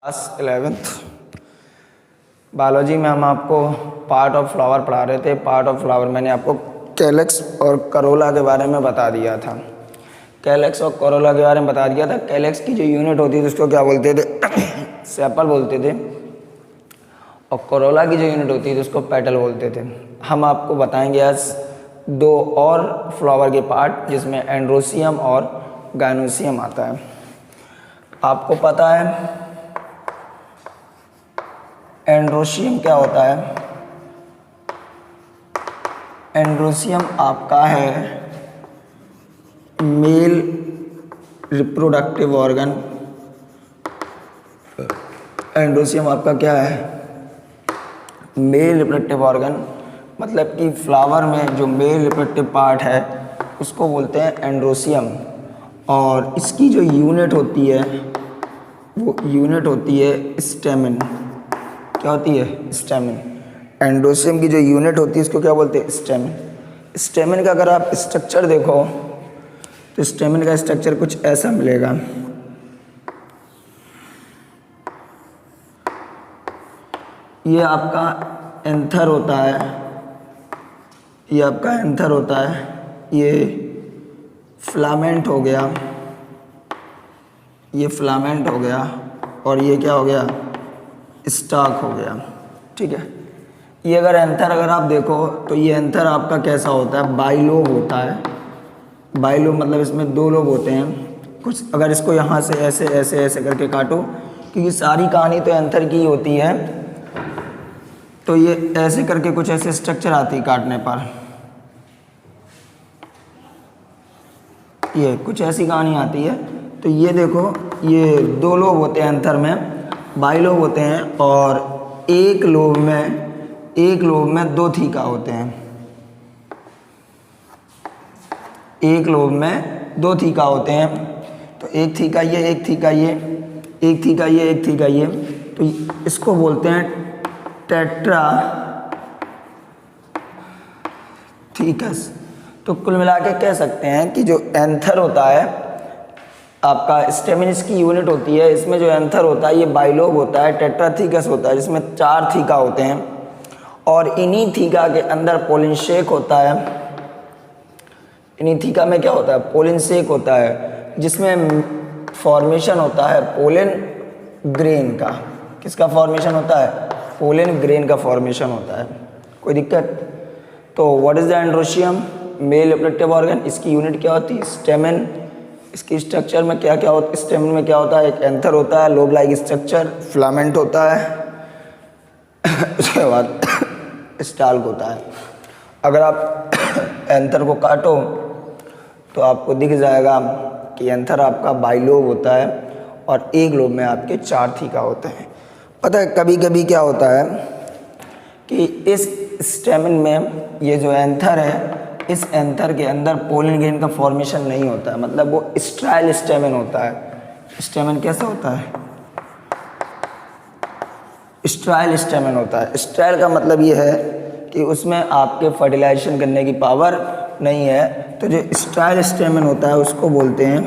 Class 11th biology में हम आपको पार्ट ऑफ फ्लावर पढ़ा रहे थे। पार्ट ऑफ फ्लावर मैंने आपको कैलेक्स और करोला के बारे में बता दिया था। कैलेक्स और करोला के बारे में बता दिया था। कैलेक्स की जो यूनिट होती थी उसको क्या बोलते थे? सेपल बोलते थे। और करोला की जो यूनिट होती थी उसको पेटल बोलते थे। हम आपको बताएंगे आज दो और फ्लावर के पार्ट जिसमें एंड्रोसियम और गाइनोसियम आता है। आपको पता है एंड्रोसियम क्या होता है? एंड्रोसियम आपका है मेल रिप्रोडक्टिव ऑर्गन। एंड्रोसियम आपका क्या है? Male reproductive organ. मतलब कि फ्लावर में जो मेल रिप्रोडक्टिव पार्ट है उसको बोलते हैं एंड्रोसियम। और इसकी जो यूनिट होती है वो यूनिट होती है स्टेमेन। क्या होती है? स्टेमेन। एंड्रोसियम की जो यूनिट होती है इसको क्या बोलते हैं? स्टेमेन। स्टेमेन का अगर आप स्ट्रक्चर देखो तो स्टेमेन का स्ट्रक्चर कुछ ऐसा मिलेगा। ये आपका एंथर होता है, ये आपका एंथर होता है, ये फिलामेंट हो गया, ये फिलामेंट हो गया और ये क्या हो गया? स्टाक हो गया। ठीक है। ये अगर एंथर अगर आप देखो तो ये एंथर आपका कैसा होता है? बाइलोब होता है। बाइलोब मतलब इसमें दो लोब होते हैं। कुछ अगर इसको यहाँ से ऐसे ऐसे ऐसे करके काटो, क्योंकि सारी कहानी तो एंथर की होती है, तो ये ऐसे करके कुछ ऐसे स्ट्रक्चर आती है काटने पर। ये कुछ ऐसी कहानी आती है। तो ये देखो, ये दो लोब होते हैं एंथर में, बाइलोब होते हैं, और एक लोब में दो थीका होते हैं। एक लोब में दो थीका होते हैं। तो एक थीका ये, एक थीका ये, एक थीका ये, एक थीका ये। तो इसको बोलते हैं टेट्रा थीकस। तो कुल मिला के कह सकते हैं कि जो एंथर होता है आपका, स्टेमेन इसकी यूनिट होती है, इसमें जो एंथर होता है ये बाइलोब होता है, टेट्राथीकस होता है जिसमें चार थीका होते हैं, और इन्हीं थीका के अंदर पोलिन शेक होता है। इन्हीं थीका में क्या होता है? पोलिन शेक होता है, जिसमें फॉर्मेशन होता है पोलिन ग्रेन का। किसका फॉर्मेशन होता है? पोलिन ग्रेन का फॉर्मेशन होता है। कोई दिक्कत? तो what is the androecium? Male reproductive organ. इसकी यूनिट क्या होती है? स्टेमेन। इसकी स्ट्रक्चर में क्या क्या होता है? स्टेमेन में क्या होता है? एक एंथर होता है, लोब लाइक स्ट्रक्चर, फिलामेंट होता है, उसके बाद स्टाल्क होता है। अगर आप एंथर को काटो तो आपको दिख जाएगा कि एंथर आपका बाइलोब होता है और एक लोब में आपके चार थीका होते हैं। पता है कभी कभी क्या होता है कि इस स्टेमेन में ये जो एंथर है, इस एंथर के अंदर पोलिन ग्रेन का फॉर्मेशन नहीं होता है, मतलब वो स्ट्राइल स्टेमेन होता है। स्टेमेन कैसा होता है? स्ट्राइल स्टेमेन होता है। स्ट्राइल का मतलब ये है कि उसमें आपके फर्टिलाइजेशन करने की पावर नहीं है। तो जो स्ट्राइल स्टेमेन होता है उसको बोलते हैं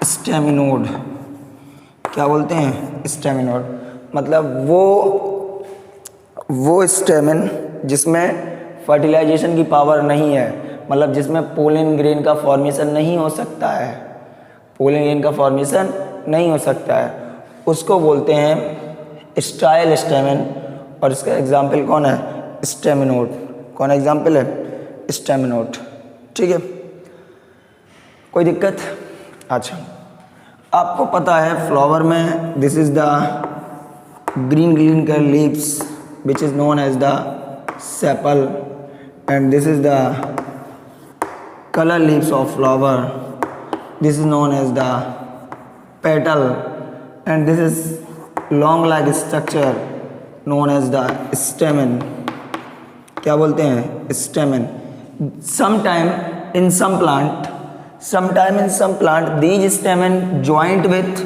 स्टेमिनोड। क्या बोलते हैं? स्टेमिनोड। मतलब वो स्टेमेन जिसमें फर्टिलाइजेशन की पावर नहीं है, मतलब जिसमें पोलिन ग्रेन का फॉर्मेशन नहीं हो सकता है, पोलिन ग्रेन का फॉर्मेशन नहीं हो सकता है, उसको बोलते हैं स्ट्राइल स्टेमेन। और इसका एग्जाम्पल कौन है? स्टेमिनोड। कौन एग्जाम्पल है? स्टेमिनोड। ठीक है। कोई दिक्कत? अच्छा, आपको पता है फ्लावर में this is the green colour leaves which is known as the sepal, and this is the color leaves of flower. This is known as the petal, and this is long like structure known as the stamen. क्या बोलते हैं? stamen. Sometime in some plant these stamen joint with,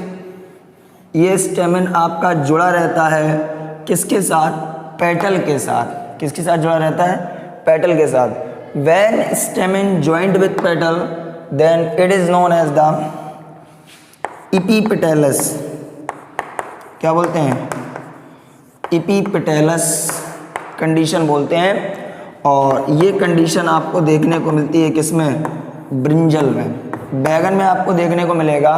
ये stamen आपका जुड़ा रहता है किसके साथ? पेटल के साथ। किसके साथ जुड़ा रहता है? पेटल के साथ। When stamen joined with petal, then it is known as the epipetalous. क्या बोलते हैं, एपिपेटलस कंडीशन बोलते हैं। और ये कंडीशन आपको देखने को मिलती है किसमें, ब्रिंजल में। बैगन में आपको देखने को मिलेगा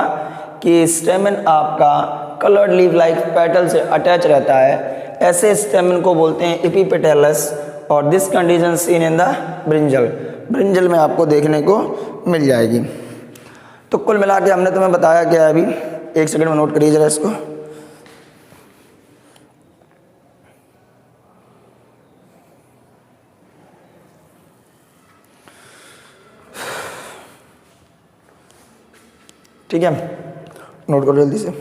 कि स्टेमन आपका कलर्ड लीफ लाइक पेटल से अटैच रहता है, ऐसे स्टेमन को बोलते हैं एपिपेटलस। और this condition seen in the brinjal, brinjal में आपको देखने को मिल जाएगी। तो कुल मिला के हमने तुम्हें बताया क्या है अभी, एक सेकंड में नोट करिए जरा इसको। ठीक है, नोट करो जल्दी से।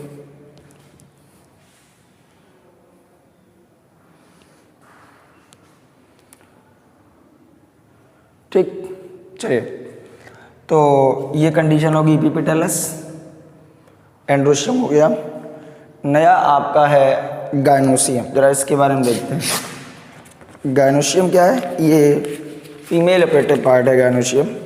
ठीक, चलिए, तो ये कंडीशन होगी एपिपेटलस, एंड्रोशियम हो गया। नया आपका है गायनोशियम, जरा इसके बारे में देखते हैं। गायनोशियम क्या है, ये फीमेल ऑपरेटिव पार्ट है गायनोशियम।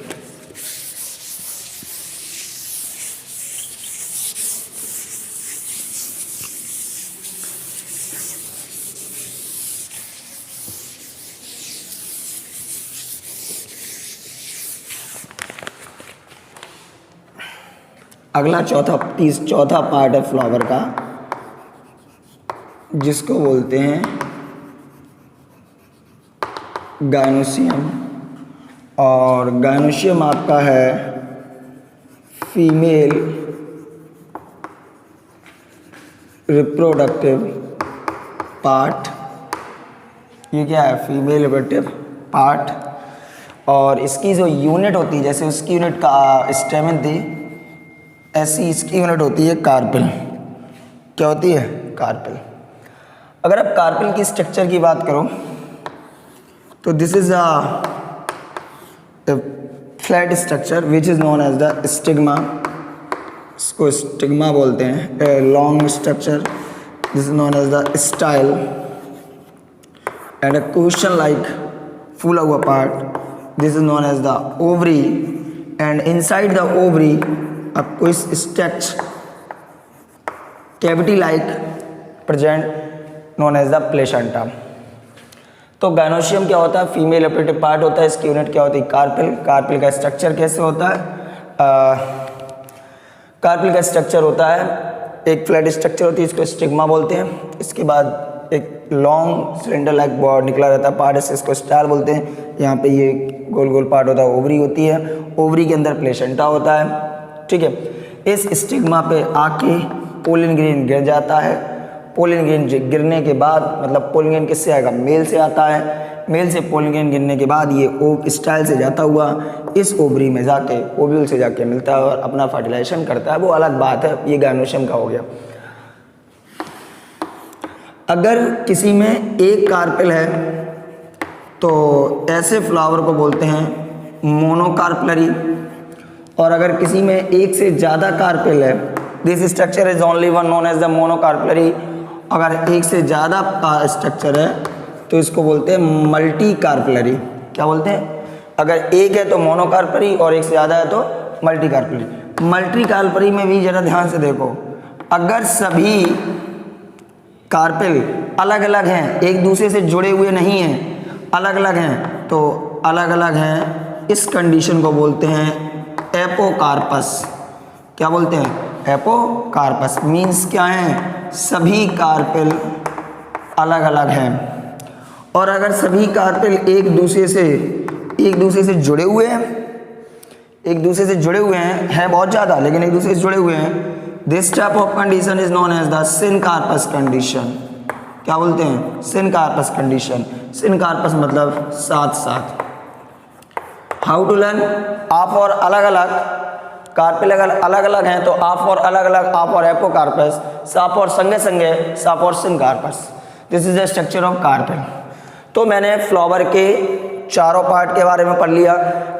अगला चौथा पार्ट है फ्लावर का, जिसको बोलते हैं गायनोशियम। और गायनोशियम आपका है फीमेल रिप्रोडक्टिव पार्ट। ये क्या है, फीमेल रिप्रोडक्टिव पार्ट। और इसकी जो यूनिट होती है, जैसे उसकी यूनिट का स्टेमन थी, ऐसी इसकी यूनिट होती है कार्पेल। क्या होती है, कार्पेल। अगर आप कार्पेल की स्ट्रक्चर की बात करो तो this is a flat structure which is known as the stigma. इसको स्टिग्मा बोलते हैं। Long structure, this is known as the style. And a question like फूला हुआ part, this is known as the ovary. And inside the ovary आपको इस structure cavity like present known as the placenta. तो gynoecium क्या होता है, female operative part होता है। इसकी यूनिट क्या होती है, कार्पेल। कार्पेल का स्ट्रक्चर कैसे होता है, कार्पेल का स्ट्रक्चर होता है एक फ्लैट स्ट्रक्चर होती है, इसको स्टिग्मा बोलते हैं। इसके बाद एक लॉन्ग सिलेंडर लाइक बॉड निकला रहता है पार्ट, इसको स्टाइल बोलते हैं। यहाँ पे ये गोल गोल पार्ट होता है, ओवरी होती है। ओवरी के अंदर प्लेसेंटा होता है। ठीक है, इस स्टिग्मा पे आके पोलिन ग्रेन गिर जाता है। पोलिन ग्रेन गिरने के बाद, मतलब पोलिन ग्रेन किससे आएगा, मेल से आता है। मेल से पोलिन ग्रेन गिरने के बाद ये स्टाइल से जाता हुआ इस ओवरी में जाके, ओव्यूल से जाके मिलता है और अपना फर्टिलाइजेशन करता है। वो अलग बात है, ये गायनोशियम का हो गया। अगर किसी में एक कार्पेल है तो ऐसे फ्लावर को बोलते हैं मोनोकार्पलरी। और अगर किसी में एक से ज़्यादा कार्पेल है, this structure is only one known as the monocarpellary. अगर एक से ज़्यादा स्ट्रक्चर है तो इसको बोलते हैं मल्टी कार्पलरी। क्या बोलते हैं, अगर एक है तो मोनोकार्पलरी और एक से ज़्यादा है तो मल्टी कार्पलरी। मल्टी कार्पलरी में भी ज़रा ध्यान से देखो, अगर सभी कार्पेल अलग अलग हैं, एक दूसरे से जुड़े हुए नहीं हैं, अलग अलग हैं, तो अलग अलग हैं, इस कंडीशन को बोलते हैं एपोकार्पस। क्या बोलते हैं, एपोकार्पस। मीन्स क्या है, सभी कार्पेल अलग अलग हैं। और अगर सभी कार्पेल एक दूसरे से जुड़े हुए हैं, एक दूसरे से जुड़े हुए हैं बहुत ज़्यादा, लेकिन एक दूसरे से जुड़े हुए हैं, this type of condition is known as the syncarpous condition. क्या बोलते हैं, सिनकार्पस कंडीशन। सिनकार्पस मतलब साथ साथ। हाउ टू लर्न, आप और अलग अलग कार्पेल अगर अलग अलग हैं तो आप और अलग अलग, आप और एपोकार्पस, साप और संगे संगे, साप और syncarpous. This is the structure of carpel. तो मैंने फ्लावर के चारों पार्ट के बारे में पढ़ लिया,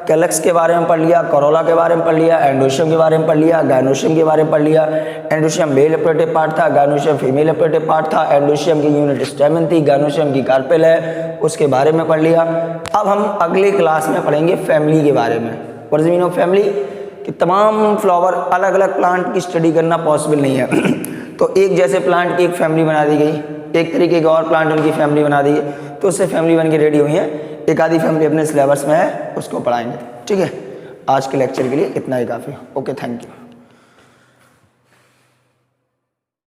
कैलक्स के बारे में पढ़ लिया, करोला के बारे में पढ़ लिया, एंडोशियम के बारे में पढ़ लिया, गायनोशियम के बारे में पढ़ लिया। एंडोशियम मेल ऑपरेटिव पार्ट था, गायनोशियम फीमेल ऑपरेटिव पार्ट था। एंडोशियम की यूनिट स्टेमन थी, गायनोशियम की कार्पेल है, उसके बारे में पढ़ लिया। अब हम अगली क्लास में पढ़ेंगे फैमिली के बारे में। What is meaning of family, कि तमाम फ्लावर अलग अलग प्लांट की स्टडी करना पॉसिबल नहीं है। तो एक जैसे प्लांट की एक फैमिली बना दी गई, एक तरीके के और प्लांट उनकी फैमिली बना दी गई, तो उससे फैमिली बन के रेडी हुई है। एक आधी फैमिली अपने सिलेबस में है, उसको पढ़ाएंगे। ठीक है, आज के लेक्चर के लिए इतना ही काफ़ी। Okay, thank you.